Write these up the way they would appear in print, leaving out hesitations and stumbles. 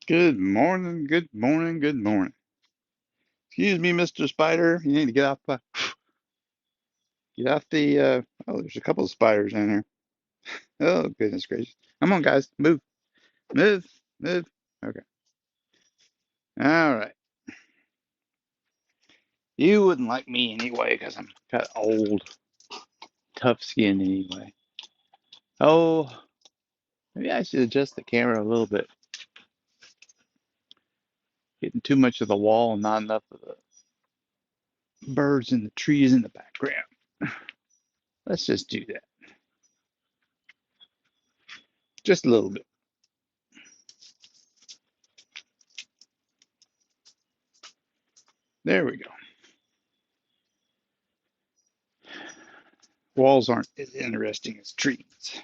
Good morning, good morning, good morning. Excuse me, Mr. Spider. You need to get off the, oh, there's a couple of spiders in here. Oh, goodness gracious. Come on, guys. Move, move, move. Okay. All right. You wouldn't like me anyway because I'm got old, tough skin anyway. Oh, maybe I should adjust the camera a little bit. Getting too much of the wall and not enough of the birds and the trees in the background. Let's just do that. Just a little bit. There we go. Walls aren't as interesting as trees.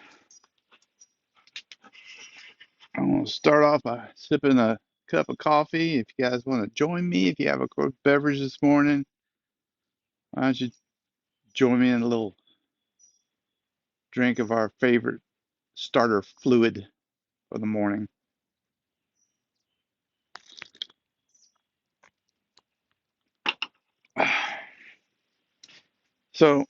I'm going to start off by sipping a cup of coffee. If you guys want to join me, if you have a quick beverage this morning, why don't you join me in a little drink of our favorite starter fluid for the morning? So,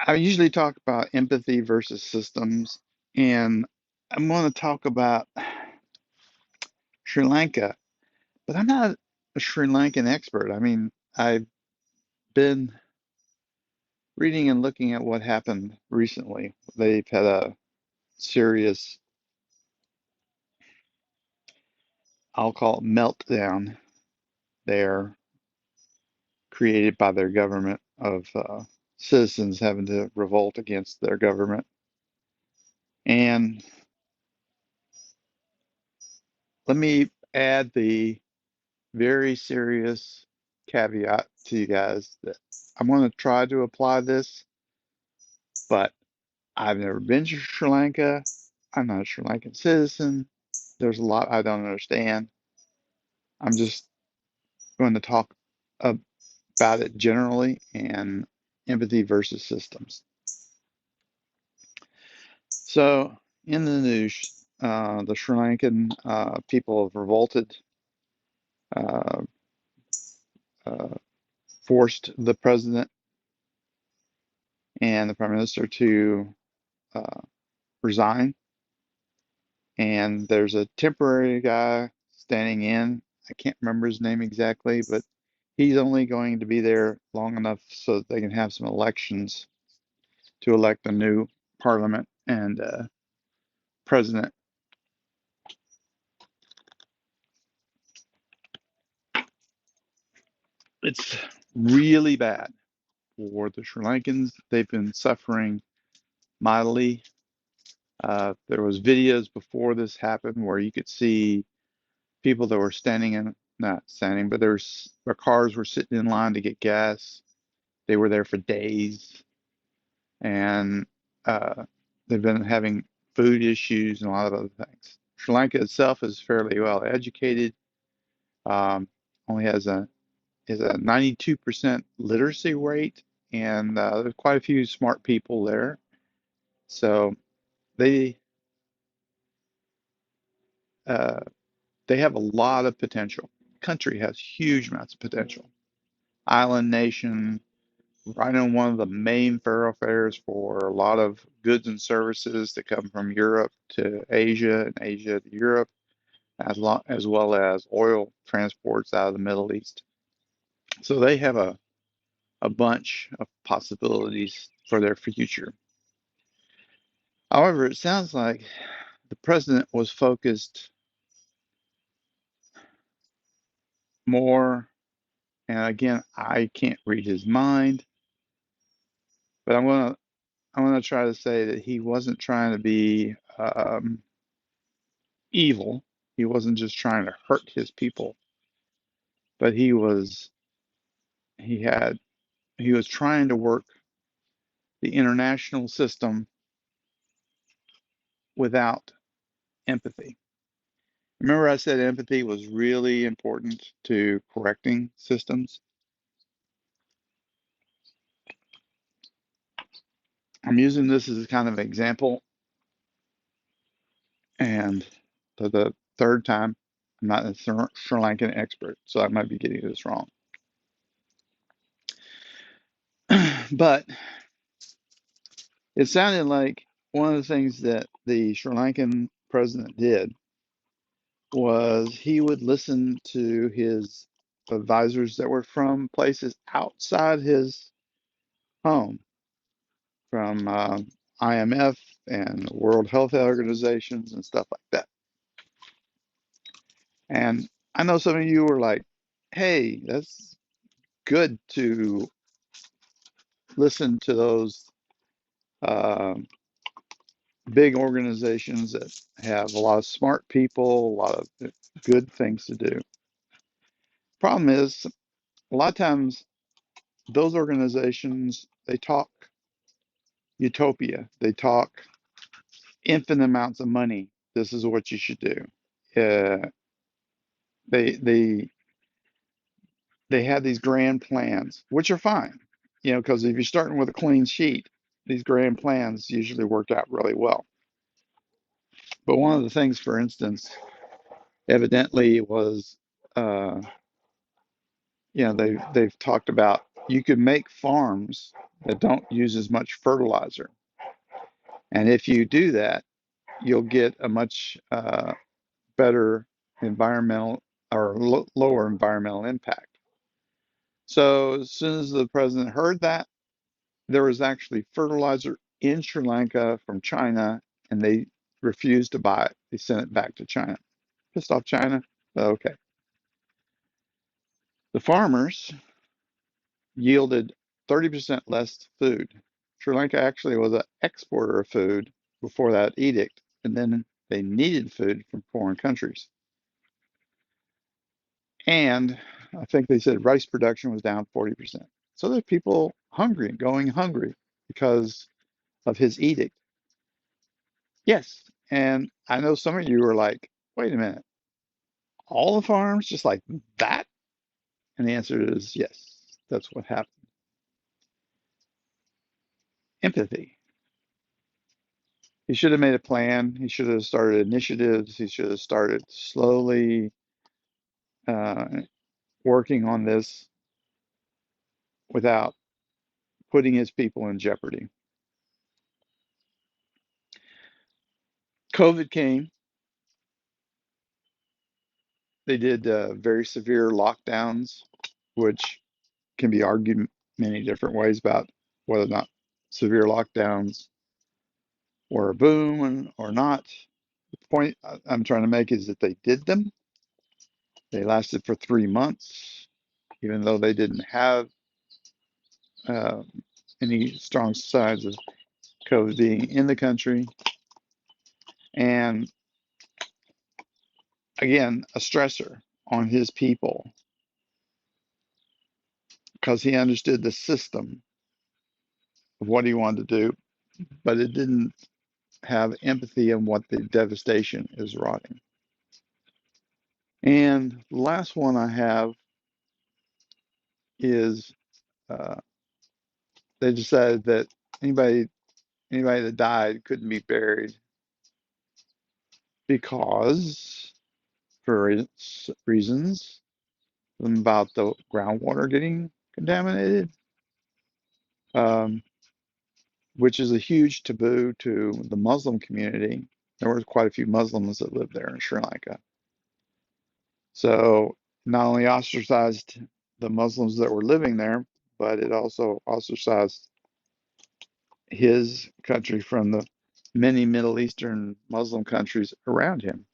I usually talk about empathy versus systems, and I'm going to talk about Sri Lanka, but I'm not a Sri Lankan expert. I mean, I've been reading and looking at what happened recently. They've had a serious, I'll call it meltdown there, created by their government of citizens having to revolt against their government. And let me add the very serious caveat to you guys that I'm going to try to apply this, but I've never been to Sri Lanka. I'm not a Sri Lankan citizen. There's a lot I don't understand. I'm just going to talk about it generally and empathy versus systems. So, in the news, the Sri Lankan people have revolted, uh, uh, forced the president and the prime minister to uh, resign. And there's a temporary guy standing in. I can't remember his name exactly, but he's only going to be there long enough so that they can have some elections to elect a new parliament and president. It's really bad for the Sri Lankans. They've been suffering mightily. There was videos before this happened where you could see people that were standing in, not standing, but their cars were sitting in line to get gas. They were there for days, and uh, they've been having food issues and a lot of other things. Sri Lanka itself is fairly well educated. Only has a is a 92% literacy rate, and there's quite a few smart people there. So they uh, they have a lot of potential. Country has huge amounts of potential. Island nation, right on one of the main thoroughfares for a lot of goods and services that come from Europe to Asia and Asia to Europe, as well as oil transports out of the Middle East. So they have a bunch of possibilities for their future. However, it sounds like the president was focused more, and again, I can't read his mind, but I'm gonna try to say that he wasn't trying to be evil. He wasn't just trying to hurt his people, but he had he was trying to work the international system without empathy. Remember, I said empathy was really important to correcting systems. I'm using this as kind of an example. And the third time, I'm not a Sri Lankan expert, so I might be getting this wrong. But it sounded like one of the things that the Sri Lankan president did was he would listen to his advisors that were from places outside his home, from IMF and World Health Organizations and stuff like that. And I know some of you were like, hey, that's good to listen to those uh, big organizations that have a lot of smart people, a lot of good things to do. Problem is, a lot of times those organizations, they talk utopia, they talk infinite amounts of money. This is what you should do. Uh, they they they have these grand plans, which are fine, because if you're starting with a clean sheet, these grand plans usually work out really well. But one of the things, for instance, evidently was, uh, they've talked about you could make farms that don't use as much fertilizer, and if you do that, you'll get a much better environmental or lower environmental impact. So as soon as the president heard that, there was actually fertilizer in Sri Lanka from China, and they refused to buy it. They sent it back to China. Pissed off China? Okay. The farmers yielded 30% less food. Sri Lanka actually was an exporter of food before that edict, and then they needed food from foreign countries. And I think they said rice production was down 40%. So there's people hungry, going hungry because of his edict. Yes. And I know some of you are like, wait a minute, all the farms just like that? And the answer is yes, that's what happened. Empathy. He should have made a plan. He should have started initiatives. He should have started slowly uh, working on this without putting his people in jeopardy. COVID came. They did very severe lockdowns, which can be argued many different ways about whether or not severe lockdowns were a boom or not. The point I'm trying to make is that they did them. They lasted for 3 months, even though they didn't have uh, any strong signs of COVID being in the country. And again, a stressor on his people because he understood the system of what he wanted to do, but it didn't have empathy in what the devastation is rotting. And the last one I have is uh, they decided that anybody anybody that died couldn't be buried because, for reasons about the groundwater getting contaminated, um, which is a huge taboo to the Muslim community. There were quite a few Muslims that lived there in Sri Lanka. So not only ostracized the Muslims that were living there, but it also ostracized his country from the many Middle Eastern Muslim countries around him.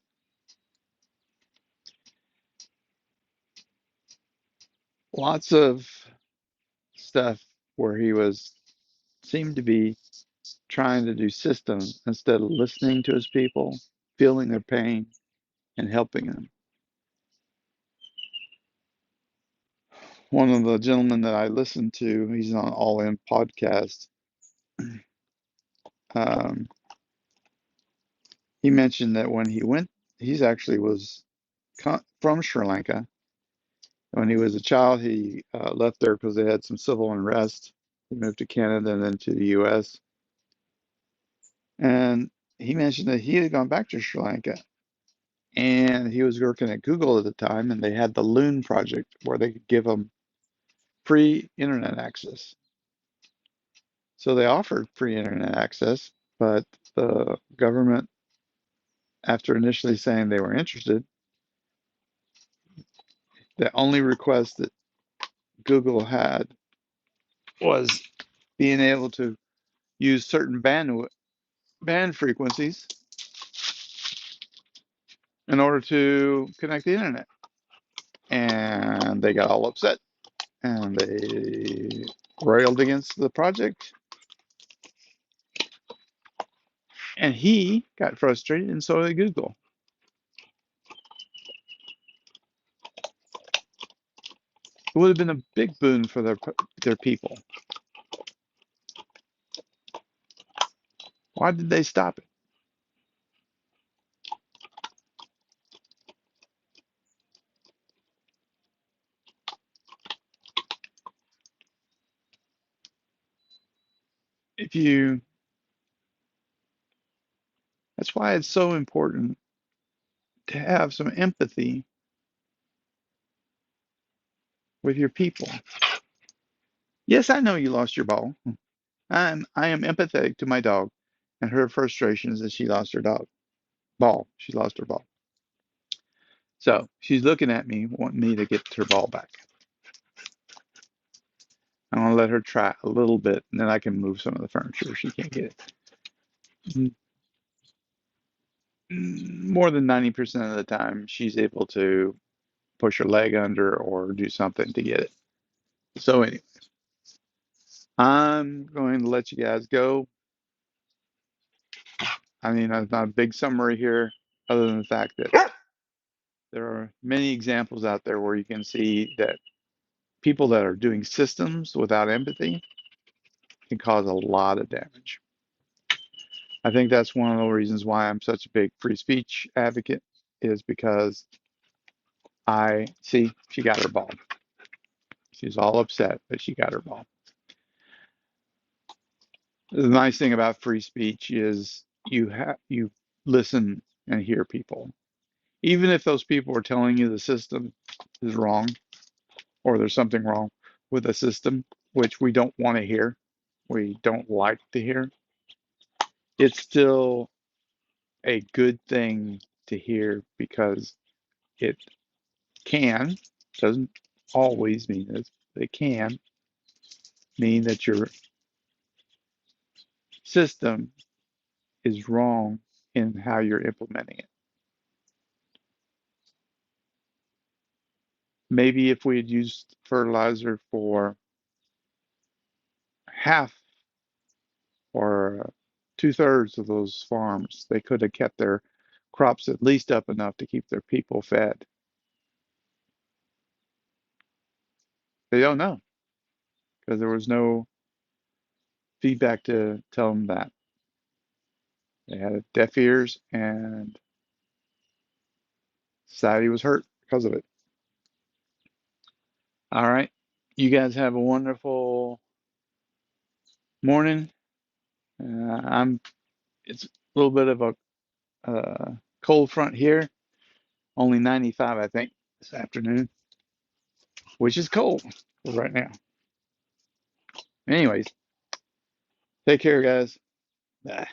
Lots of stuff where he was seemed to be trying to do systems instead of listening to his people, feeling their pain, and helping them. One of the gentlemen that I listened to, he's on All In podcast. Um, he mentioned that when he went, he's actually was from Sri Lanka. When he was a child, he left there because they had some civil unrest. He moved to Canada and then to the U.S. And he mentioned that he had gone back to Sri Lanka and he was working at Google at the time, and they had the Loon project where they could give him free internet access. So they offered free internet access, but the government, after initially saying they were interested, the only request that Google had was being able to use certain band frequencies in order to connect the internet. And they got all upset and they railed against the project. And he got frustrated, and so did Google. It would have been a big boon for their people. Why did they stop it? If you, that's why it's so important to have some empathy with your people. Yes, I know you lost your ball. I am empathetic to my dog and her frustrations that she lost her dog ball. She lost her ball. So she's looking at me, wanting me to get her ball back. I'm gonna let her try a little bit, and then I can move some of the furniture if she can't get it. More than 90% of the time, she's able to push her leg under or do something to get it. So anyway, I'm going to let you guys go. I mean, there's not a big summary here, other than the fact that there are many examples out there where you can see that people that are doing systems without empathy can cause a lot of damage. I think that's one of the reasons why I'm such a big free speech advocate, is because I see she got her ball. She's all upset, but she got her ball. The nice thing about free speech is you listen and hear people. Even if those people are telling you the system is wrong or there's something wrong with the system, which we don't want to hear, we don't like to hear, it's still a good thing to hear because it can, doesn't always mean this, but it can mean that your system is wrong in how you're implementing it. Maybe if we had used fertilizer for half or two-thirds of those farms, they could have kept their crops at least up enough to keep their people fed. They don't know because there was no feedback to tell them that. They had deaf ears and society was hurt because of it. All right. You guys have a wonderful morning. I'm it's a little bit of a cold front here, only 95, I think, this afternoon, which is cold right now. Anyways, take care, guys. Bye.